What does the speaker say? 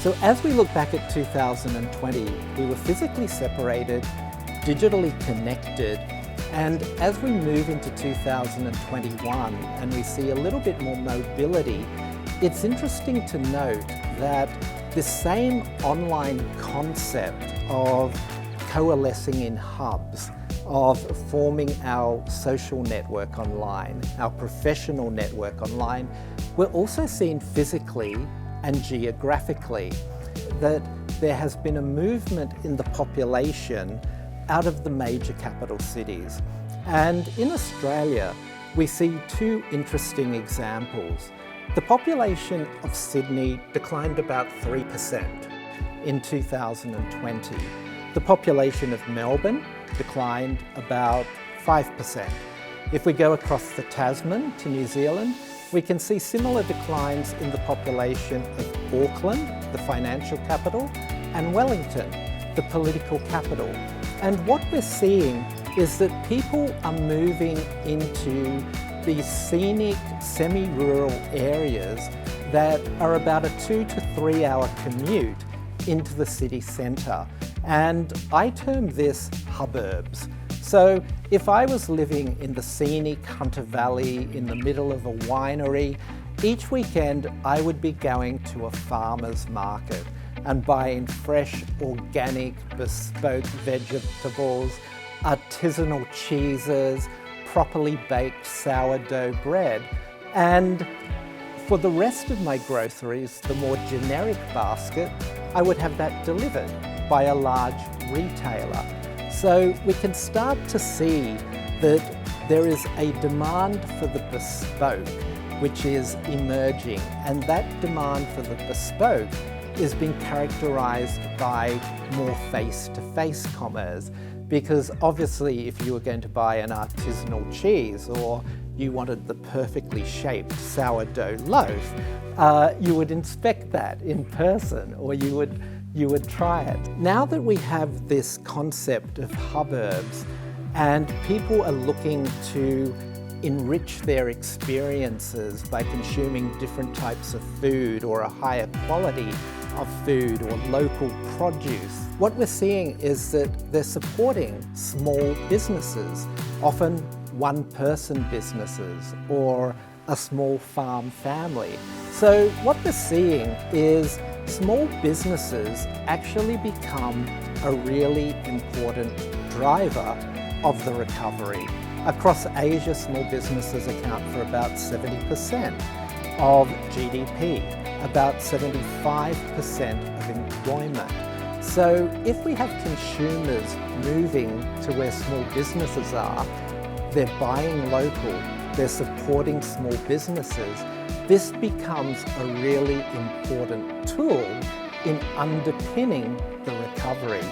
So as we look back at 2020, we were physically separated, digitally connected, and as we move into 2021 and we see a little bit more mobility, it's interesting to note that this same online concept of coalescing in hubs, of forming our social network online, our professional network online, we're also seeing physically and geographically that there has been a movement in the population out of the major capital cities. And in Australia, we see two interesting examples. The population of Sydney declined about 3% in 2020. The population of Melbourne declined about 5%. If we go across the Tasman to New Zealand, we can see similar declines in the population of Auckland, the financial capital, and Wellington, the political capital. And what we're seeing is that people are moving into these scenic, semi-rural areas that are about a 2 to 3 hour commute into the city centre. And I term this huburbs. So if I was living in the scenic Hunter Valley in the middle of a winery, each weekend I would be going to a farmer's market and buying fresh, organic, bespoke vegetables, artisanal cheeses, properly baked sourdough bread. And for the rest of my groceries, the more generic basket, I would have that delivered by a large retailer. So we can start to see that there is a demand for the bespoke, which is emerging, and that demand for the bespoke is being characterized by more face-to-face commerce. Because obviously if you were going to buy an artisanal cheese or you wanted the perfectly shaped sourdough loaf, you would inspect that in person, or you would try it. Now that we have this concept of huburbs and people are looking to enrich their experiences by consuming different types of food or a higher quality of food or local produce, what we're seeing is that they're supporting small businesses, often one-person businesses or a small farm family. So what we're seeing is small businesses actually become a really important driver of the recovery. Across Asia, small businesses account for about 70% of GDP, about 75% of employment. So if we have consumers moving to where small businesses are, they're buying local, they're supporting small businesses, this becomes a really important tool in underpinning the recovery.